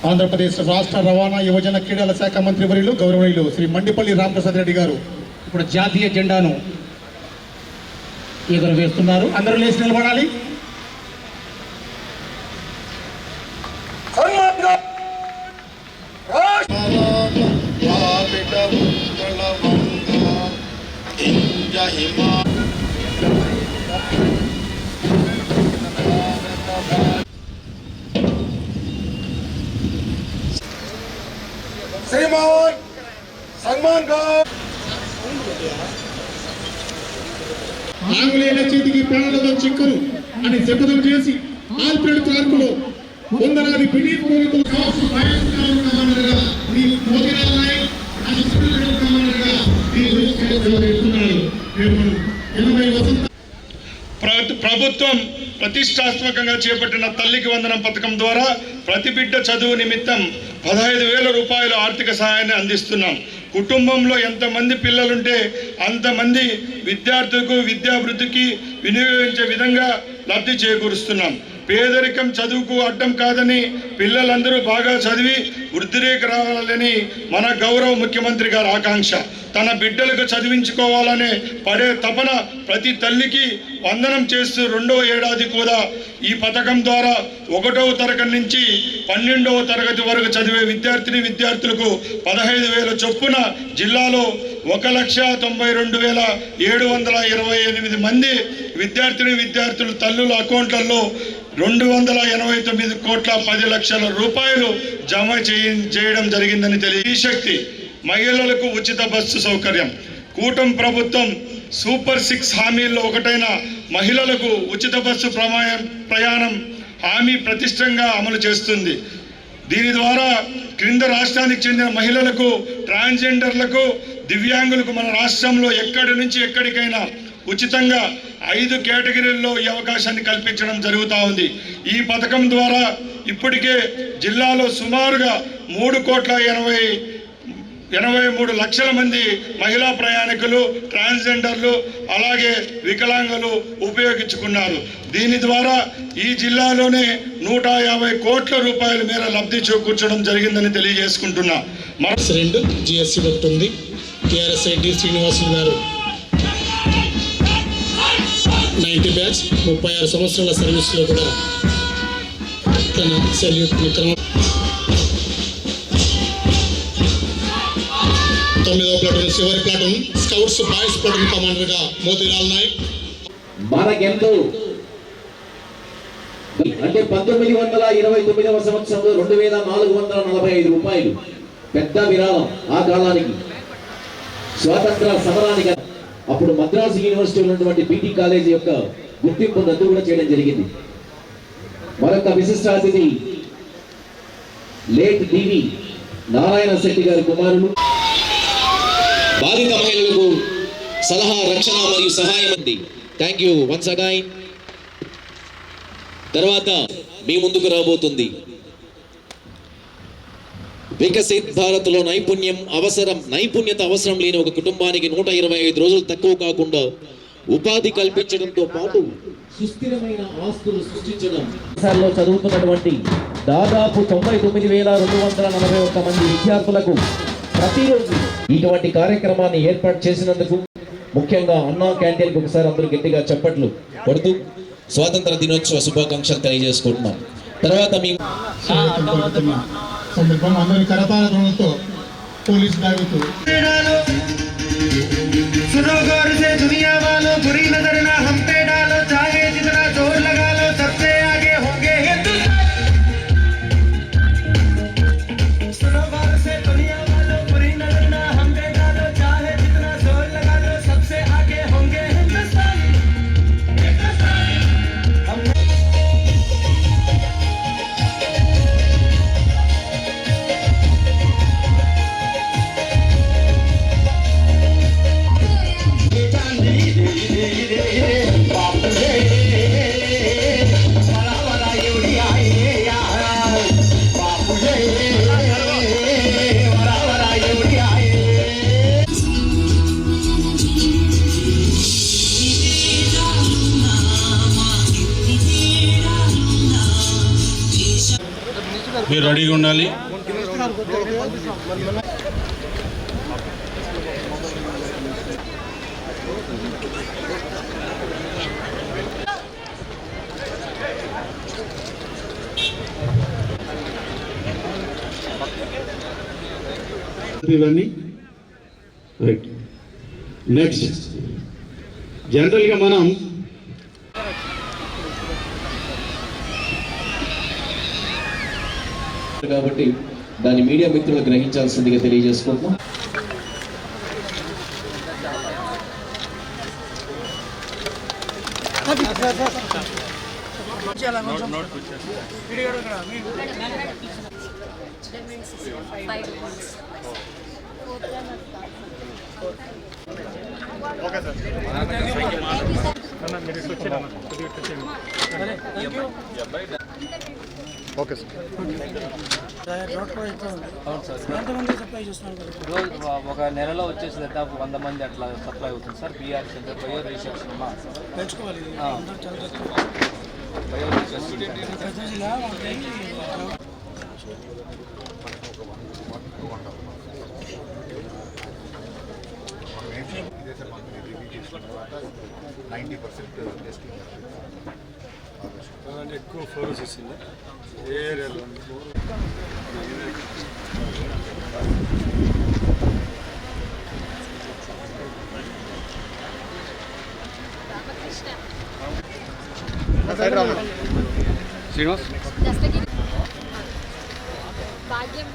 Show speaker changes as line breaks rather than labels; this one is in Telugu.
ఆంధ్రప్రదేశ్ రాష్ట్ర రవాణా యువజన క్రీడల శాఖ మంత్రి వర్యులు గౌరవనీయులు శ్రీ మండిపల్లి రామప్రసాద్ రెడ్డి గారు ఇప్పుడు జాతీయ జెండాను ఎగురవేస్తున్నారు. అందరూ లేచి నిలబడాలి.
श्रीमान सलमान खान
ఆంగ్లేయుల చేతికి ప్రాణాలతో చిక్కరు అని శపథం చేసి ఆల్ఫ్రెడ్ క్లార్కులో వందలాది బ్రిటిష్ పౌరులు కావచ్చు కమాండర్గా ఈ మోతిలాల్ నాయక్ అసిస్టెంట్ కమాండర్గా
ప్రభుత్వం ప్రతిష్టాత్మకంగా చేపట్టిన తల్లికి వందనం పథకం ద్వారా ప్రతి బిడ్డ చదువు నిమిత్తం 15,000 రూపాయల ఆర్థిక సహాయాన్ని అందిస్తున్నాం. కుటుంబంలో ఎంతమంది పిల్లలుంటే అంతమంది విద్యార్థులకు విద్యాభివృద్ధికి వినియోగించే విధంగా లబ్ధి చేకూరుస్తున్నాం. పేదరికం చదువుకు అడ్డం కాదని పిల్లలందరూ బాగా చదివి వృద్ధిరేఖ రావాలని మన గౌరవ ముఖ్యమంత్రి గారి ఆకాంక్ష. తన బిడ్డలకు చదివించుకోవాలనే పడే తపన ప్రతి తల్లికి వందనం చేస్తూ 2వ ఏడాది కూడా ఈ పథకం ద్వారా 1వ తరగతి నుంచి 12వ తరగతి వరకు చదివే విద్యార్థులకు 15,000 చొప్పున జిల్లాలో 1,92,728 మంది విద్యార్థులు తల్లుల అకౌంట్లలో 289 కోట్ల 10 లక్షల రూపాయలు జమ చేయడం జరిగిందని తెలియ. శక్తి మహిళలకు ఉచిత బస్సు సౌకర్యం. కూటమి ప్రభుత్వం సూపర్ 6 హామీల్లో ఒకటైన మహిళలకు ఉచిత బస్సు ప్రయాణం హామీ ప్రతిష్టంగా అమలు చేస్తుంది. దీని ద్వారా క్రింద రాష్ట్రానికి చెందిన మహిళలకు, ట్రాన్స్జెండర్లకు, దివ్యాంగులకు మన రాష్ట్రంలో ఎక్కడి నుంచి ఎక్కడికైనా ఉచితంగా 5 కేటగిరీల్లో ఈ అవకాశాన్ని కల్పించడం జరుగుతూ ఉంది. ఈ పథకం ద్వారా ఇప్పటికే జిల్లాలో సుమారుగా 3,83 లక్షల మంది మహిళా ప్రయాణికులు, ట్రాన్స్జెండర్లు, అలాగే వికలాంగులు ఉపయోగించుకున్నారు. దీని ద్వారా ఈ జిల్లాలోనే 150 కోట్ల రూపాయల మేర లబ్ధి చేకూర్చడం జరిగిందని తెలియజేసుకుంటున్నా.
రెండు జిఎస్సి ఒకటి ఉంది. టిఆర్ఎస్ డి శ్రీనివాసులు గారు 90 బ్యాచ్ 36 సంవత్సరాల సర్వీస్లో కూడా తన సెల్యూట్ 9వ ప్లాటూన్ చివరి ప్లాటూన్ స్కౌట్స్ బాయ్స్ ప్లాటూన్ కమాండర్గా మోతిలాల్ నాయక్.
మనకెంతో అంటే 1929వ సంవత్సరంలో 2,445 రూపాయలు పెద్ద విరాళం. ఆ కాలానికి స్వాతంత్ర సమరానికి అప్పుడు మద్రాసు యూనివర్సిటీ ఉన్నటువంటి బీటీ కాలేజీ యొక్క గుర్తింపు రద్దు కూడా చేయడం జరిగింది. మరొక విశిష్ట అతిథి లేట్ డివి నారాయణ శెట్టి గారి కుమారులు. బాధిత మహిళలకు సలహా, రక్షణ మరియు సహాయం అంది. Thank you once again. తర్వాత మీ ముందుకు రాబోతుంది వికసిత్ భారత్ లో నైపుణ్యత అవసరం లేని ఒక కుటుంబానికి 125 రోజులు తక్కువ కాకుండా ఉపాధి కల్పించడంతో పాటు సుస్థిరమైన ఆస్తులు సృష్టించడం. చదువుతున్నటువంటి దాదాపు 99,241 మంది విద్యార్థులకు ప్రతిరోజు ఇటువంటి కార్యక్రమాన్ని ఏర్పాటు చేసినందుకు ముఖ్యంగా అన్నా క్యాంటీన్కి ఒకసారి అందరూ గట్టిగా చప్పట్లు కొడుతూ స్వాతంత్ర దినోత్సవ శుభాకాంక్షలు తెలియజేసుకుంటున్నాం. తర్వాత మీ
సందర్భంగా అందరి కరతాళ ధ్వనులతో పోలీస్ డాగుతూ दुनिया वालों बुरी नजर ना हम पे डालो, चाहे जितना जोर लगा लो सबसे आगे होंगे सरोवर से दुनिया वालों बुरी नजर ना हम पे डालो, चाहे जितना जोर लगा लो सबसे आगे होंगे हिंदुस्तान।
మీరు రెడీగా ఉండాలి.
ఇవన్నీ రైట్. నెక్స్ట్ జనరల్గా మనం
కాబట్టి దాన్ని మీడియా మిత్రులు గ్రహించాల్సిందిగా తెలియజేసుకుంటున్నాం.
Okay sir.
రోజు ఒక నెలలో వచ్చేసి దాదాపు 100 మంది అట్లా సప్లై అవుతుంది sir. BR centre bio research bio research
ఎక్కువ ఫోకస్ ఇస్తుంది ఏరియాలో.
శ్రీనివాస్
భాగ్యం